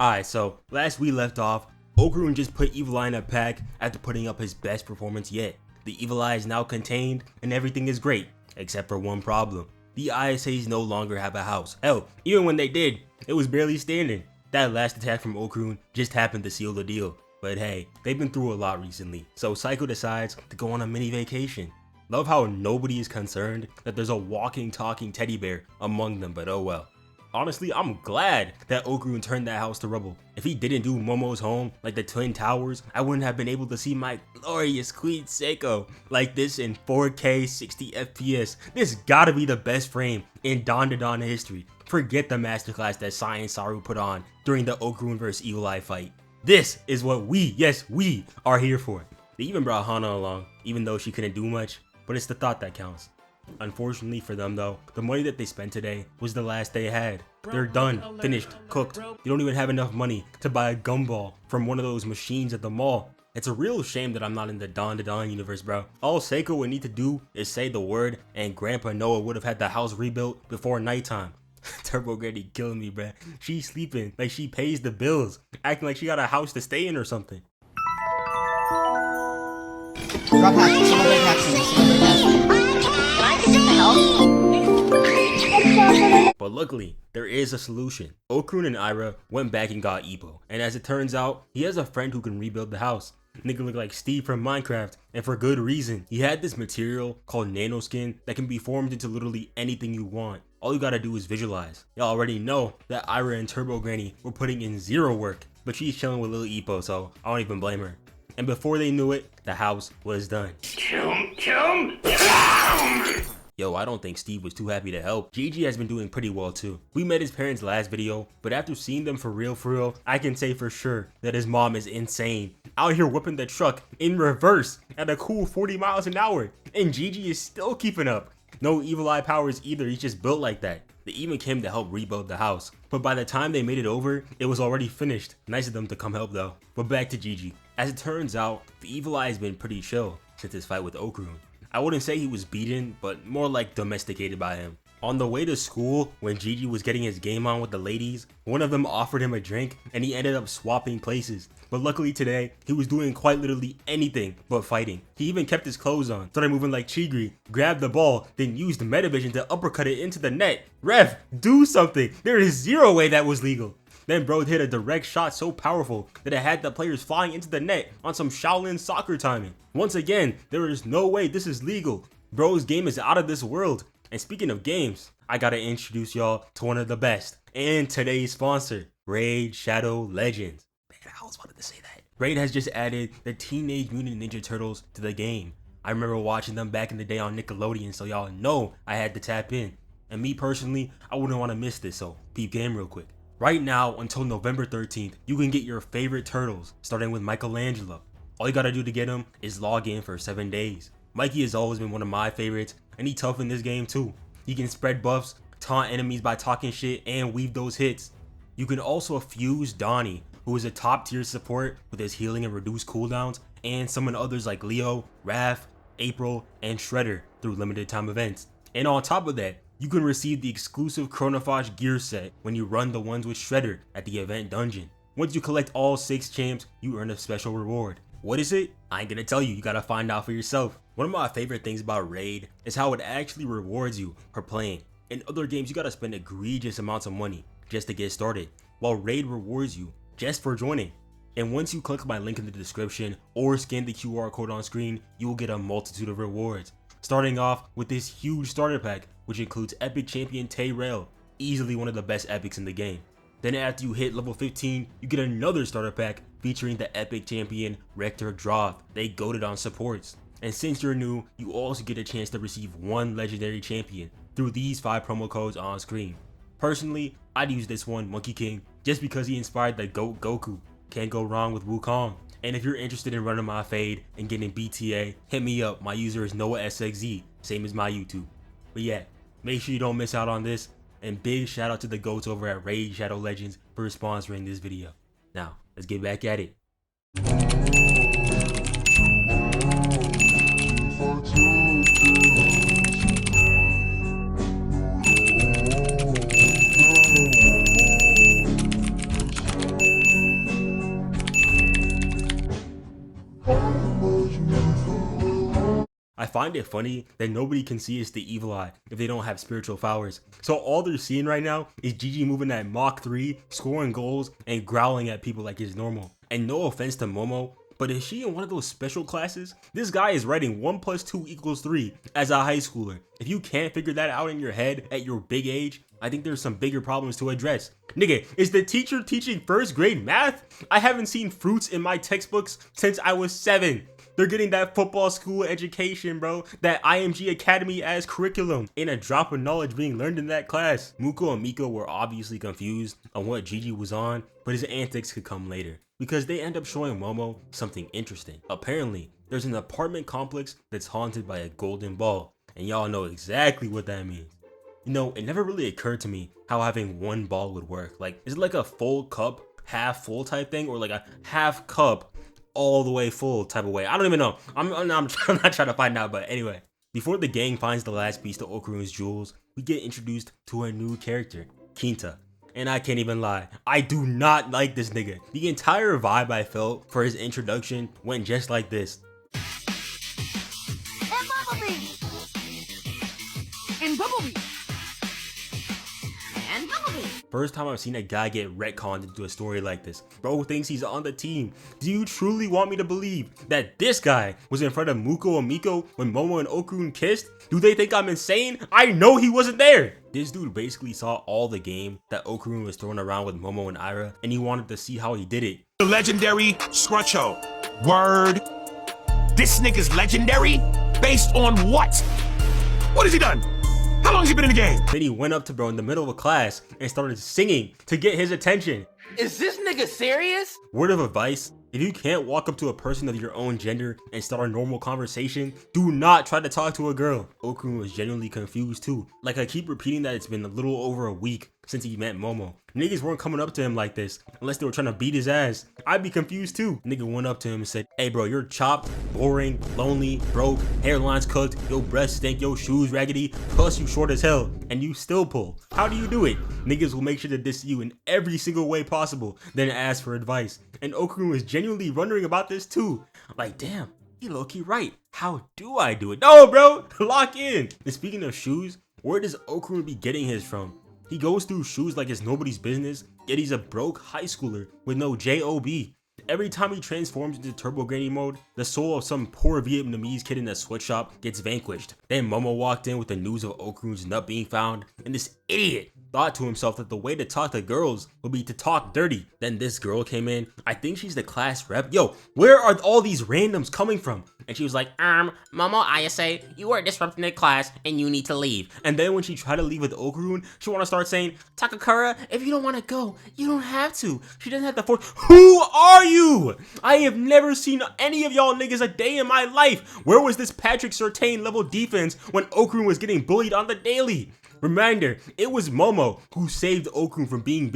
Alright, so last we left off, Okarun just put Evil Eye in a pack after putting up his best performance yet. The Evil Eye is now contained and everything is great, except for one problem. The ISAs no longer have a house. Hell, even when they did, it was barely standing. That last attack from Okarun just happened to seal the deal. But hey, they've been through a lot recently, so Psycho decides to go on a mini vacation. Love how nobody is concerned that there's a walking, talking teddy bear among them, but oh well. Honestly, I'm glad that Okarun turned that house to rubble. If he didn't do Momo's home like the Twin Towers, I wouldn't have been able to see my glorious Queen Seiko like this in 4K 60 FPS. This gotta be the best frame in dandadan history. Forget the masterclass that Science Saru put on during the Okarun vs Evil Eye fight. This is what we are here for. They even brought Hana along, even though she couldn't do much, but it's the thought that counts. Unfortunately for them though, the money that they spent today was the last they had. They're done, finished, cooked. They don't even have enough money to buy a gumball from one of those machines at the mall. It's a real shame that I'm not in the dandadan universe, bro. All Seiko would need to do is say the word and Grandpa Noah would have had the house rebuilt before nighttime. Turbo Granny killing me, bruh. She's sleeping like she pays the bills, acting like she got a house to stay in or something. Drop hat, But luckily, there is a solution. Okarun and Ira went back and got Ippo, and as it turns out, he has a friend who can rebuild the house. Nigga look like Steve from Minecraft, and for good reason. He had this material called nanoskin that can be formed into literally anything you want. All you gotta do is visualize. Y'all already know that Ira and Turbo Granny were putting in zero work, but she's chilling with little Ippo, so I don't even blame her. And before they knew it, the house was done. Yo, I don't think Steve was too happy to help. Gigi has been doing pretty well too. We met his parents last video, but after seeing them for real, I can say for sure that his mom is insane. Out here whipping the truck in reverse at a cool 40 miles an hour, and Gigi is still keeping up. No Evil Eye powers either, he's just built like that. They even came to help rebuild the house, but by the time they made it over, it was already finished. Nice of them to come help though. But back to Gigi. As it turns out, the Evil Eye has been pretty chill since his fight with Okarun. I wouldn't say he was beaten, but more like domesticated by him. On the way to school, when Gigi was getting his game on with the ladies, one of them offered him a drink and he ended up swapping places. But luckily today, he was doing quite literally anything but fighting. He even kept his clothes on, started moving like Chigri, grabbed the ball, then used Metavision to uppercut it into the net. Ref, do something! There is zero way that was legal. Then bro hit a direct shot so powerful that it had the players flying into the net on some Shaolin soccer timing. Once again, there is no way this is legal. Bro's game is out of this world. And speaking of games, I gotta introduce y'all to one of the best and today's sponsor, Raid Shadow Legends. Man, I always wanted to say that. Raid has just added the Teenage Mutant Ninja Turtles to the game. I remember watching them back in the day on Nickelodeon, so y'all know I had to tap in. And me personally, I wouldn't want to miss this, so peep game real quick. Right now, until November 13th, you can get your favorite turtles, starting with Michelangelo. All you gotta do to get him is log in for 7 days. Mikey has always been one of my favorites, and he tough in this game too. He can spread buffs, taunt enemies by talking shit, and weave those hits. You can also fuse Donnie, who is a top tier support with his healing and reduced cooldowns, and summon others like Leo, Raph, April, and Shredder through limited time events. And on top of that, you can receive the exclusive Chronophage gear set when you run the ones with Shredder at the event dungeon. Once you collect all 6 champs, you earn a special reward. What is it? I ain't gonna tell you, you gotta find out for yourself. One of my favorite things about Raid is how it actually rewards you for playing. In other games, you gotta spend egregious amounts of money just to get started, while Raid rewards you just for joining. And once you click my link in the description or scan the QR code on screen, you will get a multitude of rewards. Starting off with this huge starter pack, which includes Epic Champion Tayrel, easily one of the best epics in the game. Then after you hit level 15, you get another starter pack featuring the Epic Champion Rector Drath. They goated on supports. And since you're new, you also get a chance to receive one legendary champion through these 5 promo codes on screen. Personally, I'd use this one, Monkey King, just because he inspired the GOAT Goku. Can't go wrong with Wukong. And if you're interested in running my fade and getting BTA, hit me up. My user is Noahsxz, same as my YouTube. But yeah, make sure you don't miss out on this. And big shout out to the GOATs over at Raid Shadow Legends for sponsoring this video. Now, let's get back at it. find it funny that nobody can see it's the evil eye if they don't have spiritual powers. So all they're seeing right now is Gigi moving at Mach 3, scoring goals, and growling at people like it's normal. And no offense to Momo, but is she in one of those special classes? This guy is writing 1 + 2 = 3 as a high schooler. If you can't figure that out in your head at your big age, I think there's some bigger problems to address. Nigga, is the teacher teaching 1st grade math? I haven't seen fruits in my textbooks since I was 7. They're getting that football school education, bro. That IMG Academy as curriculum. Ain't a drop of knowledge being learned in that class. Muko and Miko were obviously confused on what Gigi was on, but his antics could come later, because they end up showing Momo something interesting. Apparently, there's an apartment complex that's haunted by a golden ball, and y'all know exactly what that means. You know, it never really occurred to me how having one ball would work. Like, is it like a full cup, half full type thing, or like a half cup all the way full type of way? I don't even know. I'm not trying to find out, but anyway. Before the gang finds the last piece to Okarun's jewels, we get introduced to a new character, Kinta. And I can't even lie, I do not like this nigga. The entire vibe I felt for his introduction went just like this. And Bumblebee! And Bumblebee! And Bumblebee! First time I've seen a guy get retconned into a story like this. Bro thinks he's on the team. Do you truly want me to believe that this guy was in front of Muko and Miko when Momo and Okarun kissed? Do they think I'm insane? I know he wasn't there! This dude basically saw all the game that Okarun was throwing around with Momo and Ira, and he wanted to see how he did it. The legendary Scruncho. Word. This nigga's legendary? Based on what? What has he done? How long has he been in the game? Then he went up to bro in the middle of a class and started singing to get his attention. Is this nigga serious? Word of advice, if you can't walk up to a person of your own gender and start a normal conversation, do not try to talk to a girl. Okarun was genuinely confused too. Like, I keep repeating that it's been a little over a week since he met Momo. Niggas weren't coming up to him like this unless they were trying to beat his ass. I'd be confused too. Nigga went up to him and said, "Hey bro, you're chopped, boring, lonely, broke, hairline's cooked, your breasts stink, your shoes raggedy, plus you short as hell, and you still pull. How do you do it?" Niggas will make sure to diss you in every single way possible, then ask for advice. And Okarun was genuinely wondering about this too. Like, damn, he low-key right. How do I do it? No, bro, lock in. And speaking of shoes, where does Okarun be getting his from? He goes through shoes like it's nobody's business, yet he's a broke high schooler with no job. Every time he transforms into Turbo Granny mode, the soul of some poor Vietnamese kid in a sweatshop gets vanquished. Then Momo walked in with the news of Okarun's nut being found, and this idiot thought to himself that the way to talk to girls would be to talk dirty. Then this girl came in. I think she's the class rep. Yo, where are all these randoms coming from? And she was like, Momo, I say, you are disrupting the class and you need to leave. And then when she tried to leave with Okarun, she want to start saying, Takakura, if you don't want to go, you don't have to. She doesn't have to force. Who are you? I have never seen any of y'all niggas a day in my life. Where was this Patrick Surtain level defense when Okarun was getting bullied on the daily? Reminder, it was Momo who saved Okarun from being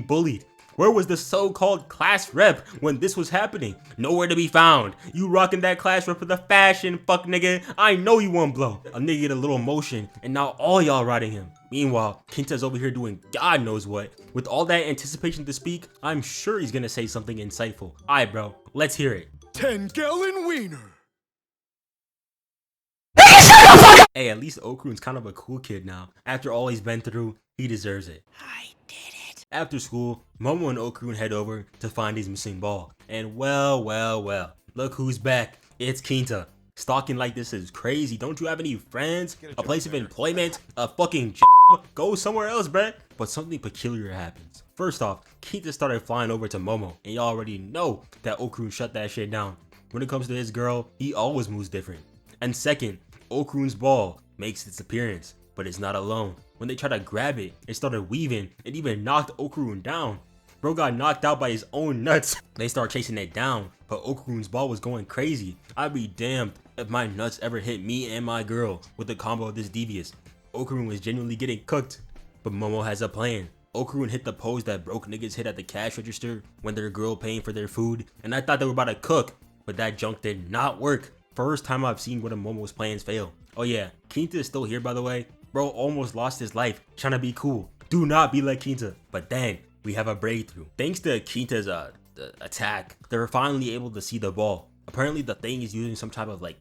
bullied. Where was the so-called class rep when this was happening? Nowhere to be found. You rocking that class rep for the fashion, fuck nigga. I know you won't blow. A nigga get a little motion, and now all y'all riding him. Meanwhile, Kinta's over here doing God knows what. With all that anticipation to speak, I'm sure he's gonna say something insightful. Alright bro, let's hear it. 10-gallon wiener. Hey, at least Okarun's kind of a cool kid now. After all he's been through, he deserves it. I did it. After school, Momo and Okarun head over to find his missing ball. And well, look who's back. It's Kinta. Stalking like this is crazy. Don't you have any friends? A place of employment? A fucking job? Go somewhere else, bruh. But something peculiar happens. First off, Kinta started flying over to Momo. And y'all already know that Okarun shut that shit down. When it comes to his girl, he always moves different. And second, Okarun's ball makes its appearance, but it's not alone. When they tried to grab it, it started weaving and even knocked Okarun down. Bro got knocked out by his own nuts. They start chasing it down, but Okarun's ball was going crazy. I'd be damned if my nuts ever hit me and my girl with a combo this devious. Okarun was genuinely getting cooked, but Momo has a plan. Okarun hit the pose that broke niggas hit at the cash register when their girl paying for their food, and I thought they were about to cook, but that junk did not work. First time I've seen one of Momo's plans fail. Oh yeah, Kinta is still here by the way. Bro almost lost his life trying to be cool. Do not be like Kinta. But then we have a breakthrough. Thanks to Kinta's attack, they were finally able to see the ball. Apparently the thing is using some type of like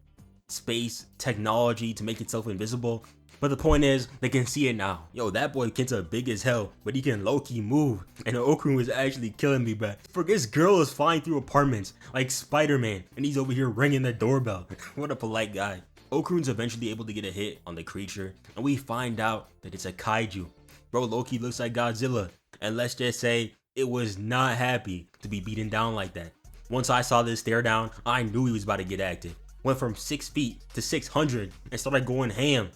space technology to make itself invisible. But the point is, they can see it now. Yo, that boy Kinta big as hell, but he can low-key move. And Okarun was actually killing me, but for this girl is flying through apartments like Spider-Man, and he's over here ringing the doorbell. What a polite guy. Okarun's eventually able to get a hit on the creature, and we find out that it's a kaiju. Bro, Loki looks like Godzilla, and let's just say it was not happy to be beaten down like that. Once I saw this stare down, I knew he was about to get active. Went from 6 feet to 600 and started going ham.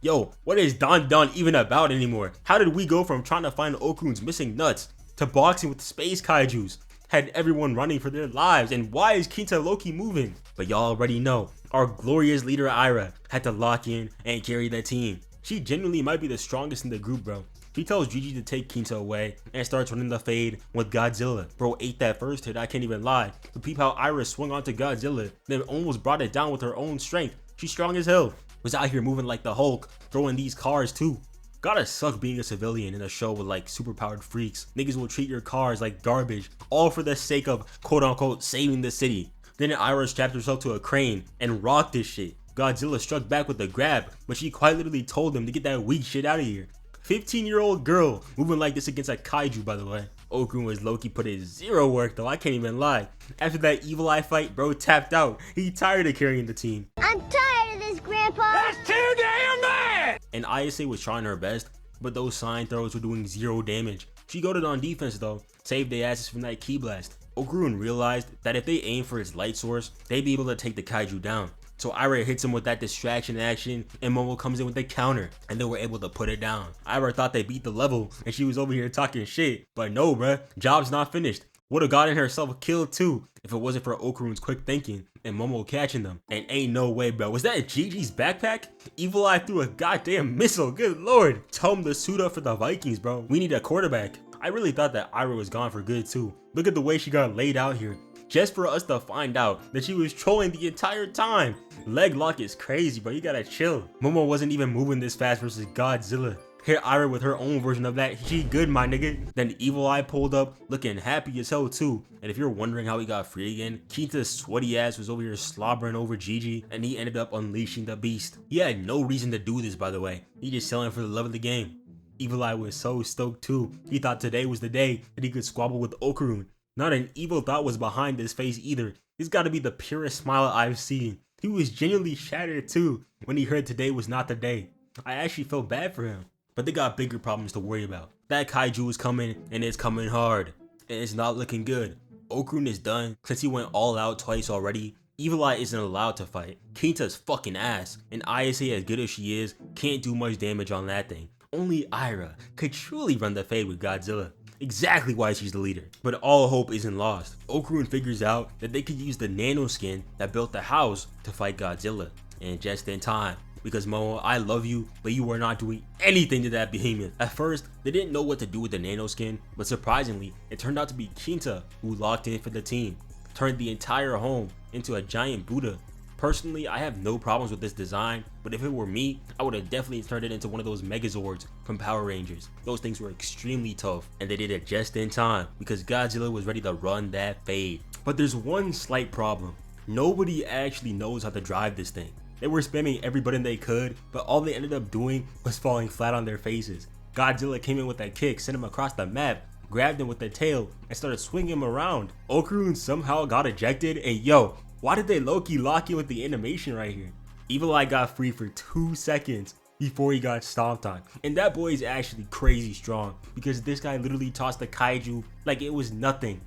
Yo, what is dandadan even about anymore? How did we go from trying to find Okarun's missing nuts to boxing with space kaijus? Had everyone running for their lives, and why is Kinta Loki moving? But y'all already know, our glorious leader Ira had to lock in and carry the team. She genuinely might be the strongest in the group, bro. She tells Gigi to take Kinta away and starts running the fade with Godzilla. Bro ate that first hit, I can't even lie. To peep how Ira swung onto Godzilla, then almost brought it down with her own strength. She's strong as hell. Was out here moving like the Hulk, throwing these cars too. Gotta suck being a civilian in a show with like superpowered freaks. Niggas will treat your cars like garbage, all for the sake of quote unquote saving the city. Then Ira strapped herself to a crane and rocked this shit. Godzilla struck back with a grab, but she quite literally told him to get that weak shit out of here. 15-year-old girl moving like this against a kaiju, by the way. Okarun was low-key put in zero work though, I can't even lie. After that evil eye fight, bro tapped out. He tired of carrying the team. I'm tired of this, Grandpa. That's too damn bad! And ISA was trying her best, but those sign throws were doing zero damage. She goaded on defense though, saved their asses from that ki blast. Okarun realized that if they aim for its light source, they'd be able to take the kaiju down. So Ira hits him with that distraction action, and Momo comes in with the counter, and they were able to put it down. Ira thought they beat the level, and she was over here talking shit, but no bruh, job's not finished. Would've gotten herself killed too, if it wasn't for Okarun's quick thinking, and Momo catching them. And ain't no way bro, was that Gigi's backpack? Evil Eye threw a goddamn missile, good lord. Tell him to suit up for the Vikings bro, we need a quarterback. I really thought that Ira was gone for good too. Look at the way she got laid out here. Just for us to find out that she was trolling the entire time. Leg lock is crazy, bro. You gotta chill. Momo wasn't even moving this fast versus Godzilla. Here Ira with her own version of that. She good, my nigga. Then Evil Eye pulled up, looking happy as hell too. And if you're wondering how he got free again, Kinta's sweaty ass was over here slobbering over Gigi, and he ended up unleashing the beast. He had no reason to do this, by the way. He just selling for the love of the game. Evil Eye was so stoked too. He thought today was the day that he could squabble with Okarun. Not an evil thought was behind his face either. He's got to be the purest smile I've seen. He was genuinely shattered too when he heard today was not the day. I actually felt bad for him. But they got bigger problems to worry about. That kaiju is coming, and it's coming hard. And it's not looking good. Okarun is done since he went all out twice already. Evil Eye isn't allowed to fight. Kinta's fucking ass. And ISA, as good as she is, can't do much damage on that thing. Only Ira could truly run the fade with Godzilla. Exactly why she's the leader. But all hope isn't lost. Okarun figures out that they could use the nano skin that built the house to fight Godzilla. And just in time. Because Momo, I love you, but you are not doing anything to that behemoth. At first, they didn't know what to do with the nano skin, but surprisingly, it turned out to be Kinta who locked in for the team. Turned the entire home into a giant Buddha. Personally, I have no problems with this design, but if it were me, I would have definitely turned it into one of those Megazords from Power Rangers. Those things were extremely tough, and they did it just in time because Godzilla was ready to run that fade. But there's one slight problem. Nobody actually knows how to drive this thing. They were spamming every button they could, but all they ended up doing was falling flat on their faces. Godzilla came in with that kick, sent him across the map, grabbed him with the tail, and started swinging him around. Okarun somehow got ejected, and yo, why did they low-key lock in with the animation right here? Evil Eye got free for 2 seconds before he got stomped on. And that boy is actually crazy strong because this guy literally tossed the kaiju like it was nothing.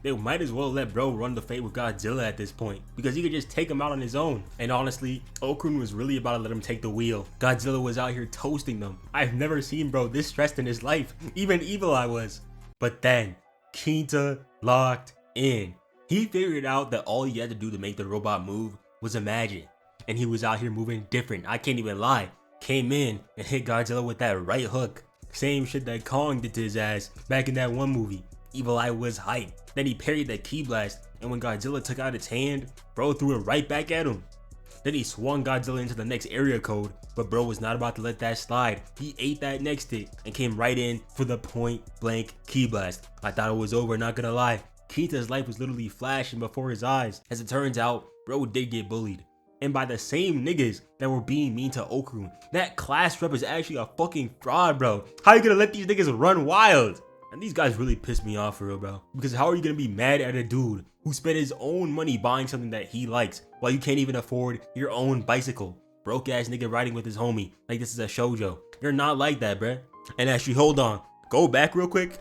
They might as well let bro run the fate with Godzilla at this point because he could just take him out on his own. And honestly, Okarun was really about to let him take the wheel. Godzilla was out here toasting them. I've never seen bro this stressed in his life. Even Evil Eye was. But then, Kinta locked in. He figured out that all he had to do to make the robot move was imagine. And he was out here moving different, I can't even lie. Came in and hit Godzilla with that right hook. Same shit that Kong did to his ass back in that one movie. Evil Eye was hyped. Then he parried that ki blast, and when Godzilla took out its hand, bro threw it right back at him. Then he swung Godzilla into the next area code, but bro was not about to let that slide. He ate that next hit and came right in for the point blank ki blast. I thought it was over, not gonna lie. Kinta's life was literally flashing before his eyes. As it turns out, bro did get bullied. And by the same niggas that were being mean to Okarun. That class rep is actually a fucking fraud, bro. How you gonna let these niggas run wild? And these guys really pissed me off for real, bro. Because how are you gonna be mad at a dude who spent his own money buying something that he likes while you can't even afford your own bicycle? Broke ass nigga riding with his homie like this is a shoujo. You're not like that, bruh. And actually, hold on. Go back real quick.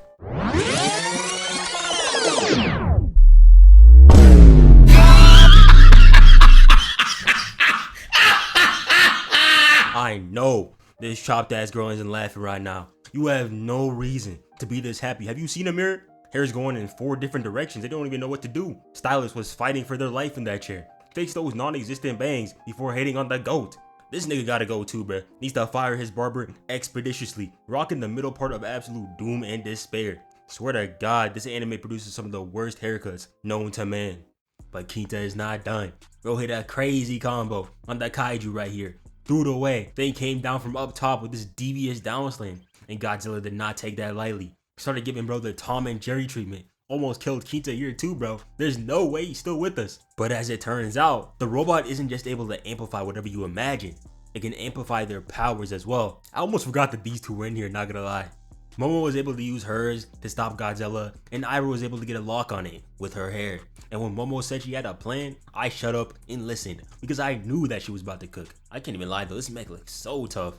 I know this chopped ass girl isn't laughing right now. You have no reason to be this happy. Have you seen a mirror? Hair's going in 4 different directions. They don't even know what to do. Stylist was fighting for their life in that chair. Fix those non-existent bangs before hating on the GOAT. This nigga gotta go too, bruh. Needs to fire his barber expeditiously. Rocking the middle part of absolute doom and despair. Swear to God, this anime produces some of the worst haircuts known to man. But Kinta is not done. Bro hit a crazy combo on that kaiju right here. Threw it away. Then came down from up top with this devious down slam. And Godzilla did not take that lightly. Started giving bro the Tom and Jerry treatment. Almost killed Kinta here too, bro. There's no way he's still with us. But as it turns out, the robot isn't just able to amplify whatever you imagine. It can amplify their powers as well. I almost forgot that these two were in here, not gonna lie. Momo was able to use hers to stop Godzilla, and Ira was able to get a lock on it with her hair. And when Momo said she had a plan, I shut up and listened because I knew that she was about to cook. I can't even lie though, this mech looks so tough.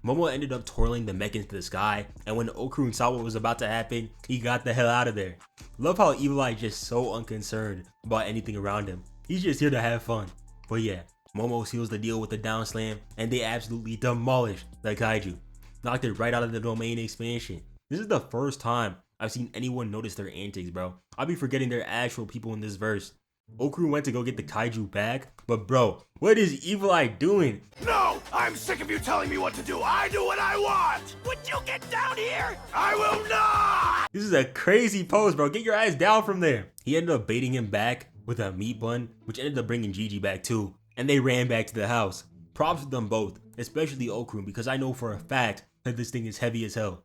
Momo ended up twirling the mech into the sky, and when Okarun saw what was about to happen, he got the hell out of there. Love how Evil Eye is just so unconcerned about anything around him. He's just here to have fun. But yeah, Momo seals the deal with the down slam, and they absolutely demolished the kaiju. Knocked it right out of the domain expansion. This is the first time I've seen anyone notice their antics, bro. I'll be forgetting they're actual people in this verse. Okarun went to go get the kaiju back, but bro, what is Evil Eye doing? No! I'm sick of you telling me what to do. I do what I want! Would you get down here? I will not! This is a crazy pose, bro. Get your ass down from there. He ended up baiting him back with a meat bun, which ended up bringing Gigi back too. And they ran back to the house. Props to them both, especially Okarun, because I know for a fact that this thing is heavy as hell.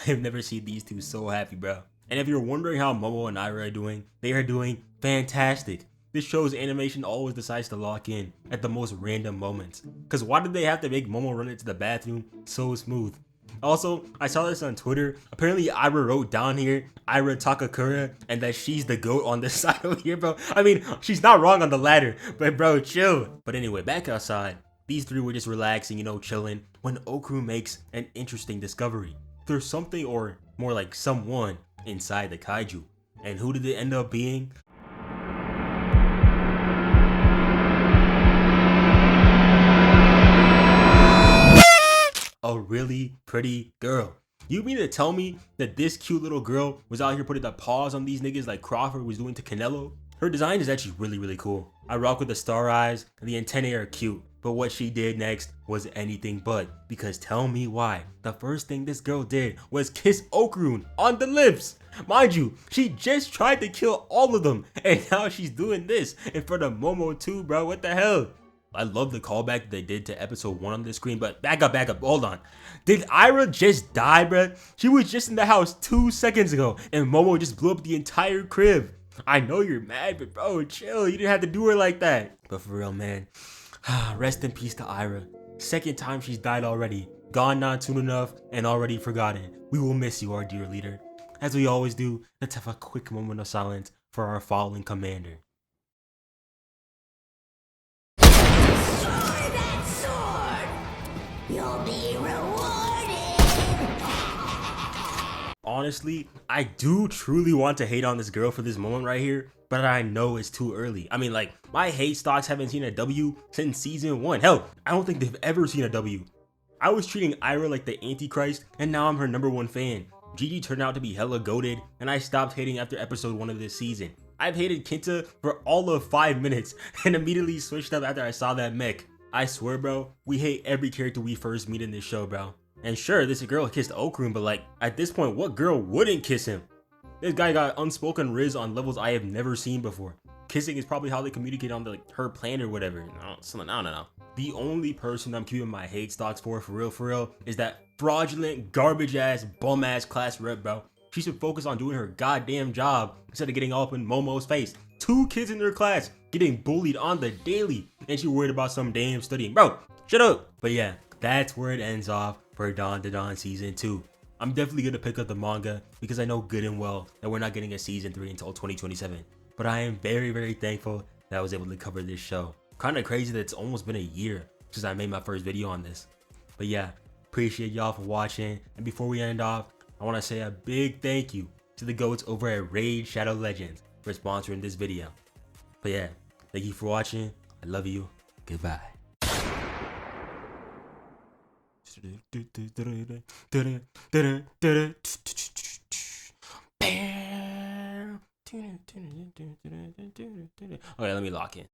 I've never seen these two so happy, bro. And if you're wondering how Momo and Ira are doing, they are doing fantastic. This show's animation always decides to lock in at the most random moments. Cause why did they have to make Momo run into the bathroom so smooth? Also, I saw this on Twitter. Apparently Ira wrote down here, Ira Takakura, and that she's the GOAT on this side over here, bro. I mean, she's not wrong on the ladder, but bro, chill. But anyway, back outside, these three were just relaxing, you know, chilling, when Okarun makes an interesting discovery. There's something, or more like someone, inside the kaiju. And who did it end up being? A really pretty girl. You mean to tell me that this cute little girl was out here putting the paws on these niggas like Crawford was doing to Canelo? Her design is actually really cool. I rock with the star eyes, and the antennae are cute. But what she did next was anything but. Because tell me why. The first thing this girl did was kiss Okarun on the lips. Mind you, she just tried to kill all of them. And now she's doing this in front of Momo too, bro. What the hell? I love the callback that they did to episode 1 on the screen, but back up, hold on. Did Ira just die, bruh? She was just in the house 2 seconds ago, and Momo just blew up the entire crib. I know you're mad, but bro, chill. You didn't have to do her like that. But for real, man, rest in peace to Ira. Second time she's died already. Gone not soon enough, and already forgotten. We will miss you, our dear leader. As we always do, let's have a quick moment of silence for our fallen commander. You'll be rewarded. Honestly, I do truly want to hate on this girl for this moment right here, but I know it's too early. I mean, like, my hate stocks haven't seen a W since season 1. Hell, I don't think they've ever seen a W. I was treating Ira like the Antichrist, and now I'm her #1 fan. Gigi turned out to be hella goated, and I stopped hating after episode 1 of this season. I've hated Kinta for all of 5 minutes, and immediately switched up after I saw that mech. I swear, bro, we hate every character we first meet in this show, bro. And sure, this girl kissed Okarun, but like, at this point, what girl wouldn't kiss him? This guy got unspoken rizz on levels I have never seen before. Kissing is probably how they communicate on the, like, her plan or whatever. I don't know. The only person I'm keeping my hate stocks for real, is that fraudulent, garbage ass, bum ass class rep, bro. She should focus on doing her goddamn job instead of getting all up in Momo's face. 2 kids in their class getting bullied on the daily, and she worried about some damn studying. Bro, shut up. But yeah, that's where it ends off for Dandadan Season 2. I'm definitely going to pick up the manga because I know good and well that we're not getting a Season 3 until 2027. But I am very, very thankful that I was able to cover this show. Kind of crazy that it's almost been a year since I made my first video on this. But yeah, appreciate y'all for watching. And before we end off, I want to say a big thank you to the goats over at Raid Shadow Legends for sponsoring this video. But yeah, thank you for watching. I love you. Goodbye. Okay, let me lock in.